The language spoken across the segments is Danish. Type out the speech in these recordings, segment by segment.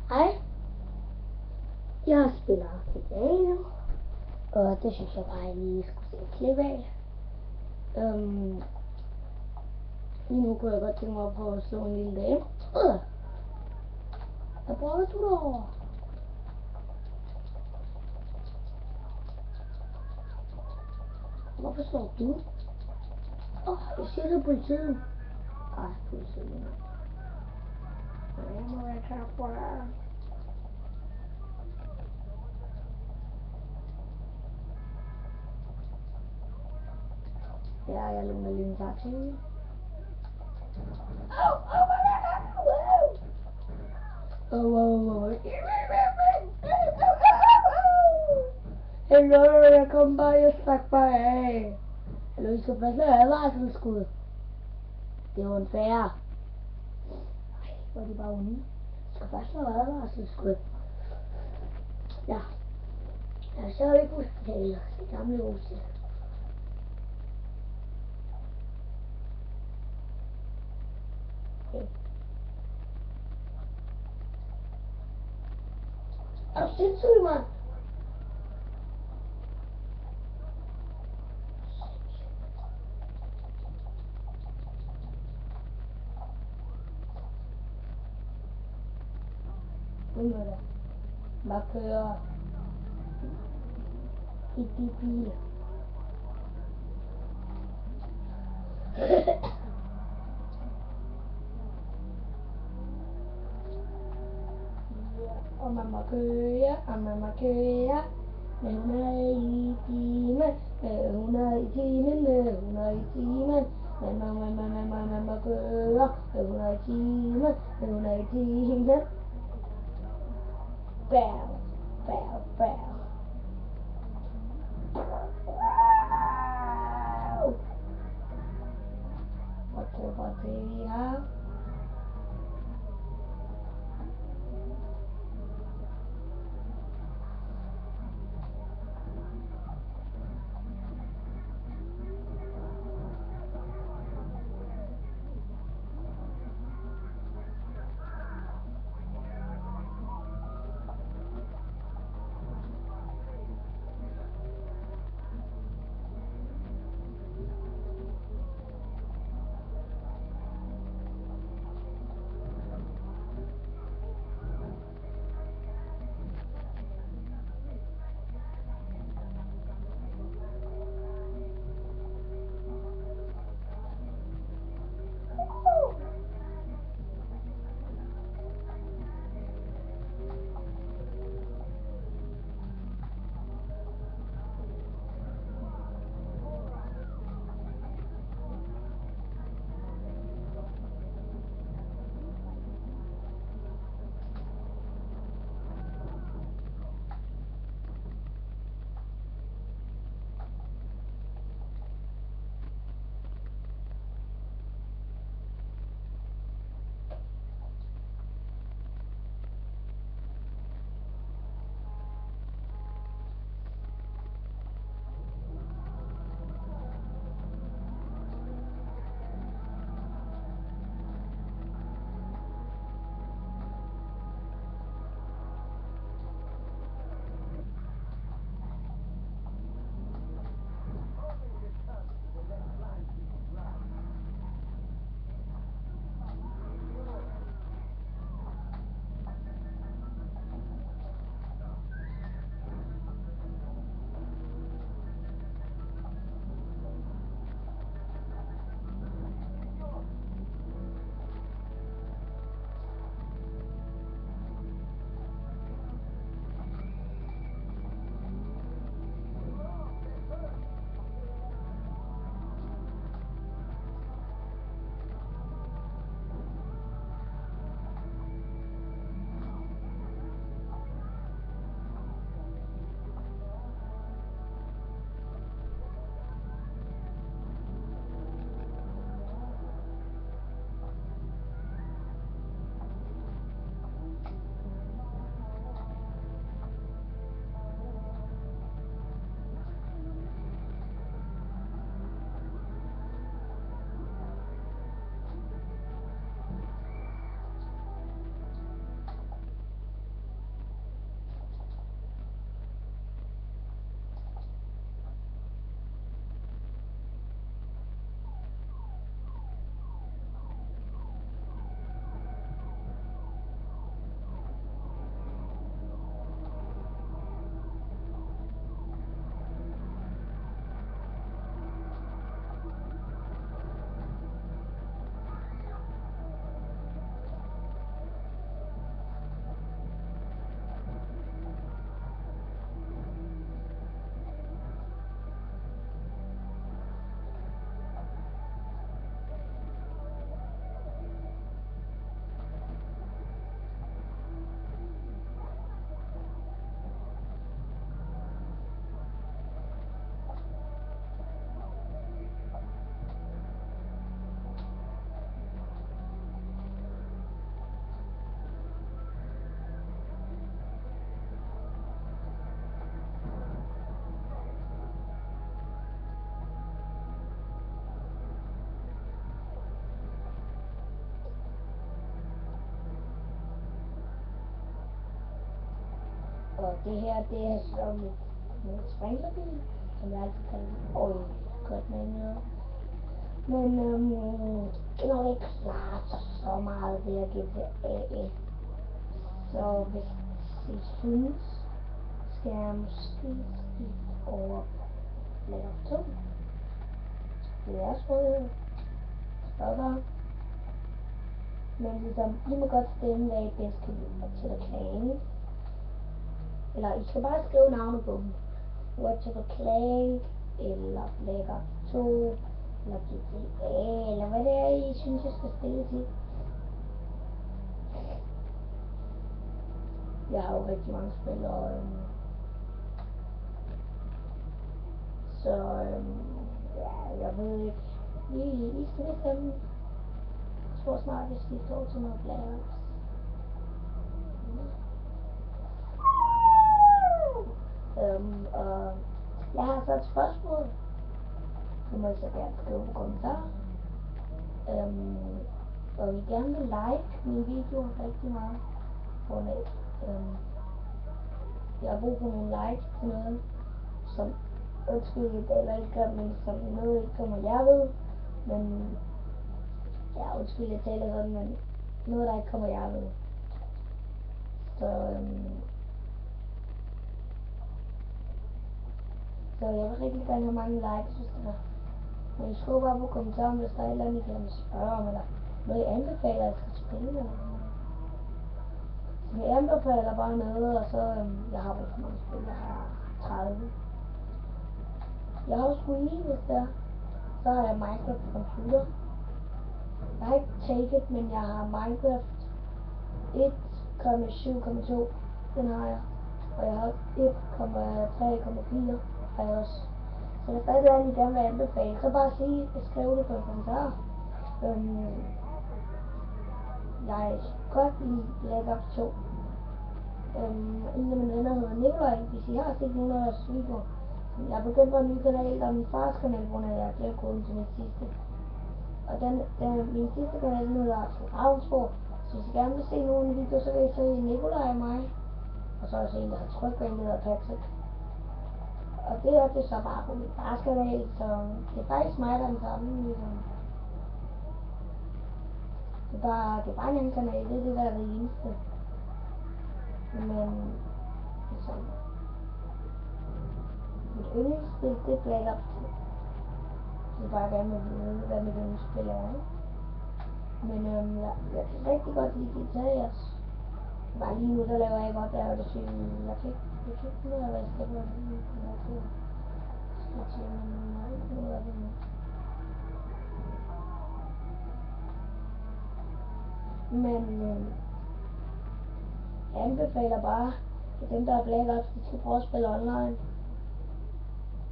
Hej, jeg spiller piano, og det synes jeg bare, jeg lige skulle se et klip af. Lige nu kunne jeg godt tænke mig at prøve at slå en lille dame. Hvad prøver du derovre? Hvorfor slår du? Jeg siger det politiet. Politiet. Jeg må være klar for det. Ja, jeg låner lige en taxi. Hallo, jeg kom bare, jeg stak bare af. Hallo, I skal passe med advarselsskud. Det er jo en færre. Hvor er de bare unge. Jeg skal bare slå advarselsskud. Ja. Jeg er så ikke på hospitalet. Det gamle hus. Okay. Er du sindssyg, mand? Hvem er det? Bare kører i de bil. Og man må køre, med 100 i timen, med 100 i timen, med 100 i timen. Man må køre, med 100 i timen, med 100 i timen. Bæv, bæv, bæv. What TV have? Og det her, det er som en sprinklerbil, som jeg altid kalder det. Øj, godt med noget. Men det er nok ikke klart så meget ved at GTA. Så hvis I synes, skal jeg måske skifte over Black Ops 2. Det er rådighed. Spørg bare. Men ligesom, I må godt stemme, hvad I bedst kan lide til at klage. Eller I skal bare skrive navnet på dem. Ratchet & Clank, eller Black Ops 2, eller GTA, eller hvad det er, I synes, jeg skal stille til. Jeg har jo rigtig mange spil, og så ja, jeg ved ikke. I skal bestemme. Jeg tror snart, jeg skifter over til noget Black Ops. Og jeg har så et spørgsmål. Det må I så gerne skrive på kommentarer. Og I gerne vil like min video rigtig meget. For jeg har brug for nogle likes til noget, som undskyld, det taler ikke godt, men som noget ikke kommer jeg ved. Men ja, undskyld, jeg taler sådan, men noget der ikke kommer jeg ved. Så jeg vil rigtig gerne have mange likes, hvis det er. Men I skriver bare på kommentaren, hvis der er et eller andet, I kan spørge om, eller noget I anbefaler, jeg skal spille, eller sådan noget. Så jeg anbefaler bare noget, og så, jeg har rigtig mange spil, jeg har 30. Jeg har også Wii, hvis det er. Så har jeg Minecraft på computer. Jeg har ikke Take It, men jeg har Minecraft 1,7,2. Den har jeg. Og jeg har 1,3,4 har jeg også. Så hvis der er et eller andet, I gerne vil anbefale, så bare skriv det på en kommentar. Jeg godt lide Black Ops 2. En af mine venner hedder Nikolaj, hvis I har set nogen af deres videoer. Jeg er begyndt på en ny kanal, der er min fars kanal, hvor jeg glemte koden til min sidste. Og min sidste kanal, den hedder Axel Ravnsborg. Så hvis I gerne vil se nogle videoer, så kan I se Nikolaj og mig. Og så er der en, der har trykt på en, der hedder Patrick. Og det er det så bare på min fars kanal, så det er faktisk mig, der er den samme. Ligesom. Det er bare en anden kanal, det er det, der er det eneste. Men ligesom, mit yndlingsspil, det er Black Ops 2. Jeg bare gerne vil vide, hvad mit yndlingsspil er. Men jeg kan rigtig godt lide GTA også. Bare lige nu, der laver jeg godt der, og det synes jeg kan ikke finde ud af, hvad jeg skal gøre lige nu. Men jeg anbefaler bare, at dem der er Black Ops, de skal prøve at spille online.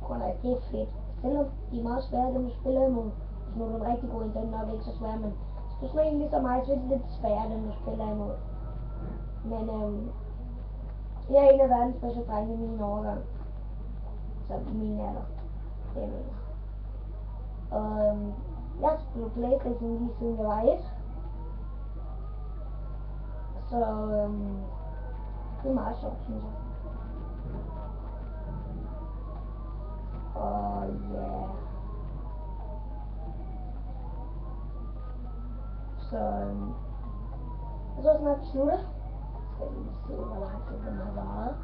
Grund af, det er fedt. Selvom de er meget svære, dem du spiller imod. Hvis nu er du rigtig god i den, nok ikke så svære, men hvis du spiller ligesom mig, så er det lidt sværere, dem du spiller imod. Men jeg er en af verdens bedste drenge i min årgang. Så i min alder. Det mener jeg. Og jeg har spillet PlayStation lige siden jeg var 1. Så det er meget sjovt, synes jeg. Og ja. Så jeg tror snart vi slutter. Skal vi lige se, hvor lang tid den har varet.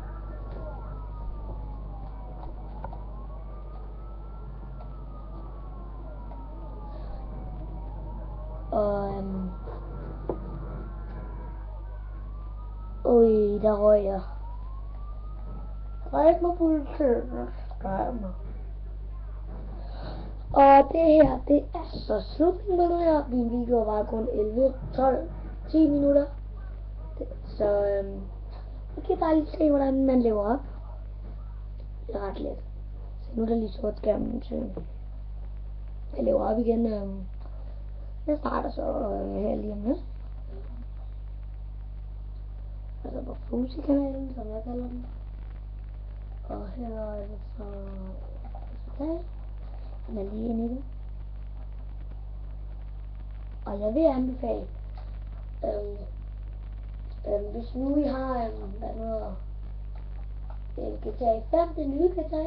Og der røg jeg. Ræk mig politiet, skrev mig. Og det her, det er så slutningen på det her. Min video var kun 11, 12, 10 minutter. Så vi kan bare lige se, hvordan man lever op. Det er ret let. Så nu er der lige sort skærmen, så jeg lever op igen. Jeg starter så her lige om lidt. Altså på Fusi-kanalen, som jeg kalder den. Og her er det så resultat. Den er lige inde i det. Og jeg vil anbefale, hvis nu I har, hvad hedder, GTA 5, det nye GTA,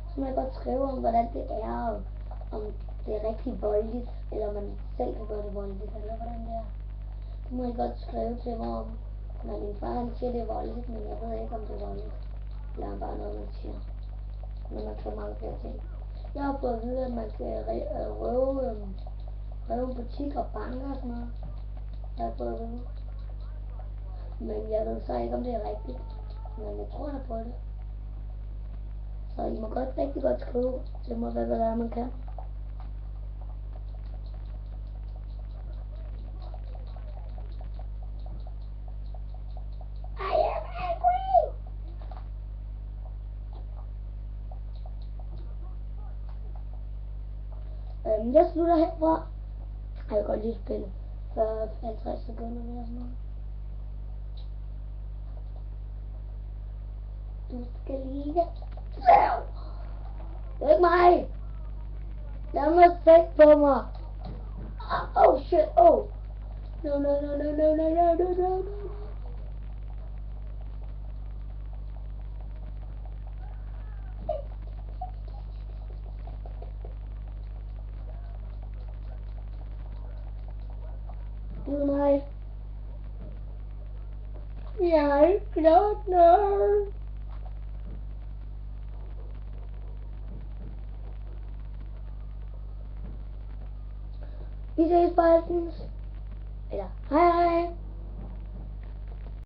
så man kan godt skrive om, hvordan det er, og om det er rigtig voldeligt, eller man selv kan gøre det voldeligt, eller hvordan det er. Det må I godt skrive til mig om. Når min far han siger, det er voldeligt, men jeg ved ikke, om det er voldeligt. Eller bare noget, man siger. Når man får mange flere ting. Jeg har fået at vide, at man skal røve butikker og banker og sådan noget. Jeg har fået at vide. Men jeg ved så ikke, om det er rigtigt. Men jeg tror da på det. Så I må godt rigtig godt skrive til mig, hvad det er, man kan. I am angry! Jeg slutter herfra. Jeg kan godt lige spille for 50 sekunder eller sådan noget. Du skal lige... Det er ikke mig! Jeg må sætte på mig! Oh shit, oh! No, no, no, no, no, no, no, no, no, no. Du mig. Jeg gråter. Vi ses, Baltens. Eller, hej hej.